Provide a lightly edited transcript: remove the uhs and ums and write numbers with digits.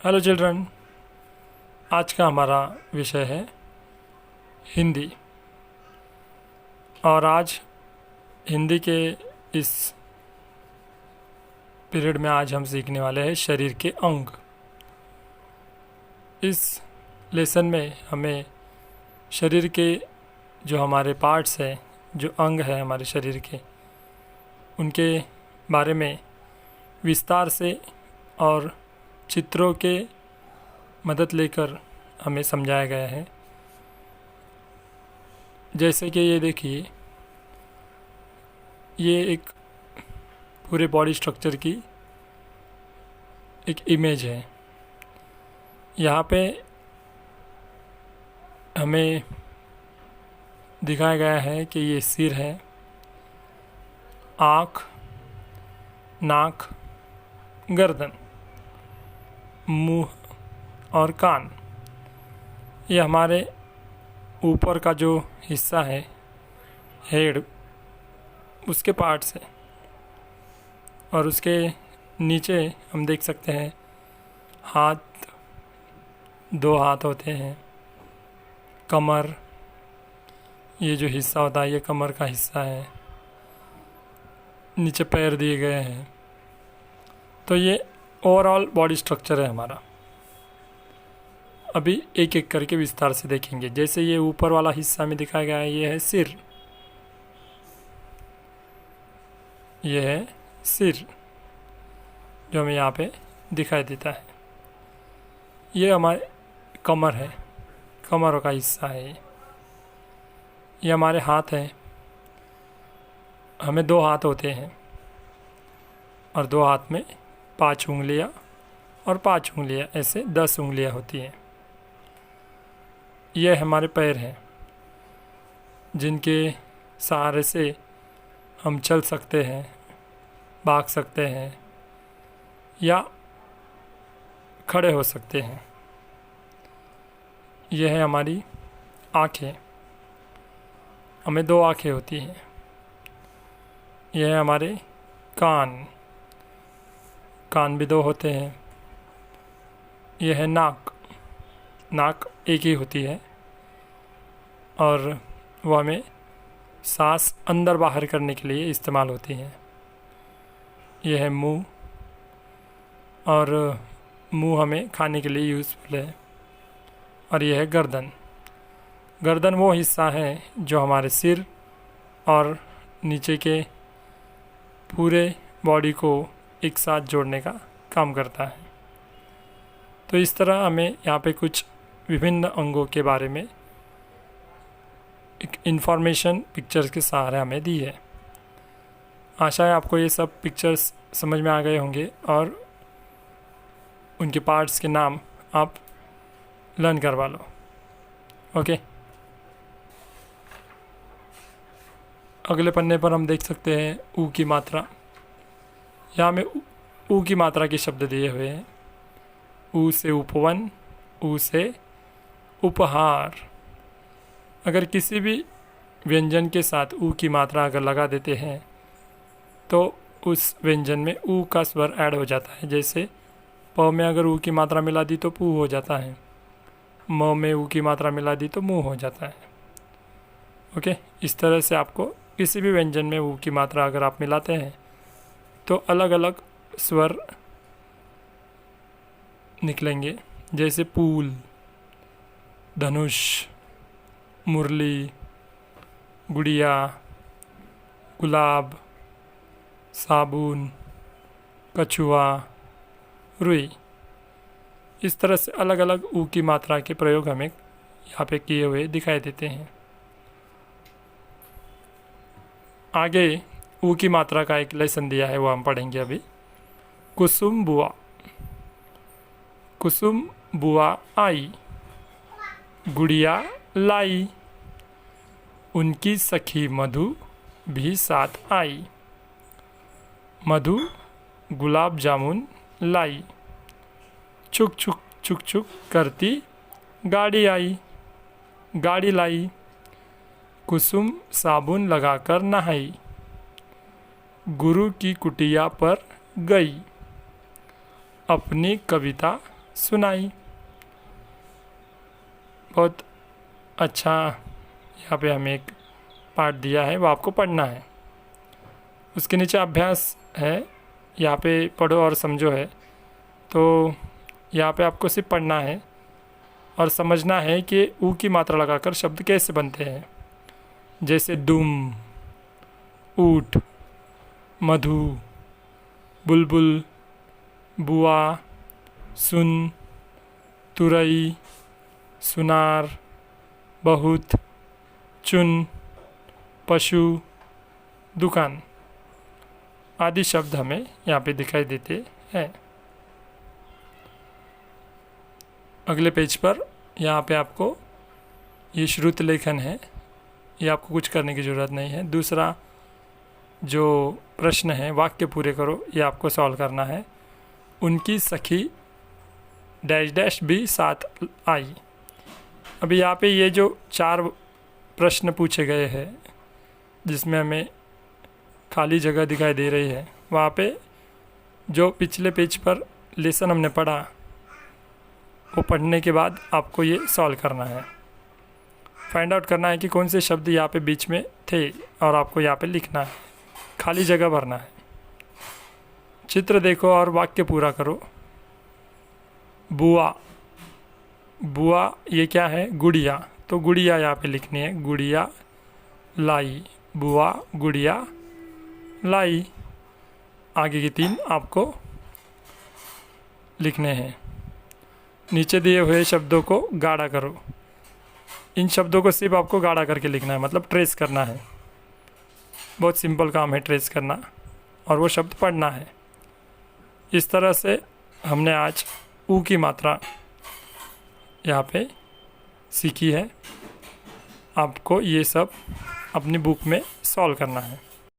Hello children. आज का हमारा विषय है हिंदी। और आज हिंदी के इस पीरियड में आज हम सीखने वाले हैं शरीर के अंग। इस लेसन में हमें शरीर के जो हमारे पार्ट्स हैं, जो अंग है हमारे शरीर के, उनके बारे में विस्तार से और चित्रों के मदद लेकर हमें समझाया गया है। जैसे कि ये देखिए, ये एक पूरे बॉडी स्ट्रक्चर की एक इमेज है। यहाँ पे हमें दिखाया गया है कि ये सिर है, आँख, नाक, गर्दन, मुंह और कान। ये हमारे ऊपर का जो हिस्सा है, हेड, उसके पार्ट्स है। और उसके नीचे हम देख सकते हैं हाथ, 2 हाथ होते हैं, कमर, ये जो हिस्सा होता है ये कमर का हिस्सा है, नीचे पैर दिए गए हैं। तो ये ओवरऑल बॉडी स्ट्रक्चर है हमारा। अभी एक एक करके विस्तार से देखेंगे। जैसे ये ऊपर वाला हिस्सा में दिखाया गया है, ये है सिर। ये है सिर जो हमें यहाँ पे दिखाई देता है। ये हमारे कमर है, कमर का हिस्सा है। ये हमारे हाथ हैं। हमें 2 हाथ होते हैं और 2 हाथ में 5 उंगलियाँ और 5 उंगलियाँ, ऐसे 10 उंगलियाँ होती हैं। ये हमारे पैर हैं जिनके सहारे से हम चल सकते हैं, भाग सकते हैं या खड़े हो सकते हैं। यह है हमारी आँखें। हमें 2 आँखें होती हैं। यह है हमारे कान, कान भी 2 होते हैं। यह है नाक, नाक एक ही होती है और वह हमें सांस अंदर बाहर करने के लिए इस्तेमाल होती है। यह है मुंह, और मुंह हमें खाने के लिए यूज़फुल है। और यह है गर्दन। गर्दन वो हिस्सा है जो हमारे सिर और नीचे के पूरे बॉडी को एक साथ जोड़ने का काम करता है। तो इस तरह हमें यहाँ पे कुछ विभिन्न अंगों के बारे में एक इन्फॉर्मेशन पिक्चर्स के सहारे हमें दी है। आशा है आपको ये सब पिक्चर्स समझ में आ गए होंगे और उनके पार्ट्स के नाम आप लर्न करवा लो। ओके, अगले पन्ने पर हम देख सकते हैं ऊ की मात्रा। यहाँ में ऊ की मात्रा के शब्द दिए हुए हैं। ऊ से उपवन, ऊ से उपहार। अगर किसी भी व्यंजन के साथ ऊ की मात्रा अगर लगा देते हैं तो उस व्यंजन में ऊ का स्वर ऐड हो जाता है। जैसे प में अगर ऊ की मात्रा मिला दी तो पू हो जाता है, म में ऊ की मात्रा मिला दी तो मुँह हो जाता है। ओके, इस तरह से आपको किसी भी व्यंजन में ऊ की मात्रा अगर आप मिलाते हैं तो अलग अलग स्वर निकलेंगे। जैसे पूल, धनुष, मुरली, गुड़िया, गुलाब, साबुन, कछुआ, रुई। इस तरह से अलग अलग ऊ की मात्रा के प्रयोग हमें यहाँ पे किए हुए दिखाई देते हैं। आगे ऊ की मात्रा का एक लेसन दिया है, वो हम पढ़ेंगे अभी। कुसुम बुआ, कुसुम बुआ आई, गुड़िया लाई, उनकी सखी मधु भी साथ आई। मधु गुलाब जामुन लाई, छुक छुक छुक छुक करती गाड़ी आई, गाड़ी लाई। कुसुम साबुन लगाकर नहाई, गुरु की कुटिया पर गई, अपनी कविता सुनाई। बहुत अच्छा, यहाँ पे हमें एक पाठ दिया है, वो आपको पढ़ना है। उसके नीचे अभ्यास है, यहाँ पे पढ़ो और समझो है। तो यहाँ पे आपको सिर्फ पढ़ना है और समझना है कि ऊ की मात्रा लगाकर शब्द कैसे बनते हैं। जैसे दुम, ऊठ, मधु, बुलबुल, बुआ, सुन, तुरई, सुनार, बहुत, चुन, पशु, दुकान आदि शब्द हमें यहाँ पे दिखाई देते हैं। अगले पेज पर यहाँ पे आपको ये श्रुत लेखन है, ये आपको कुछ करने की ज़रूरत नहीं है। दूसरा जो प्रश्न है, वाक्य पूरे करो, ये आपको सॉल्व करना है। उनकी सखी डैश डैश भी साथ आई। अभी यहाँ पे ये जो 4 प्रश्न पूछे गए हैं, जिसमें हमें खाली जगह दिखाई दे रही है, वहाँ पे जो पिछले पेज पर लेसन हमने पढ़ा, वो पढ़ने के बाद आपको ये सॉल्व करना है। फाइंड आउट करना है कि कौन से शब्द यहाँ पे बीच में थे और आपको यहाँ पे लिखना है, खाली जगह भरना है। चित्र देखो और वाक्य पूरा करो। बुआ, बुआ ये क्या है? गुड़िया। तो गुड़िया यहाँ पे लिखनी है, गुड़िया लाई, बुआ गुड़िया लाई। आगे की 3 आपको लिखने हैं। नीचे दिए हुए शब्दों को गाढ़ा करो। इन शब्दों को सिर्फ आपको गाढ़ा करके लिखना है, मतलब ट्रेस करना है। बहुत सिंपल काम है ट्रेस करना, और वो शब्द पढ़ना है। इस तरह से हमने आज ऊ की मात्रा यहाँ पे सीखी है। आपको ये सब अपनी बुक में सॉल्व करना है।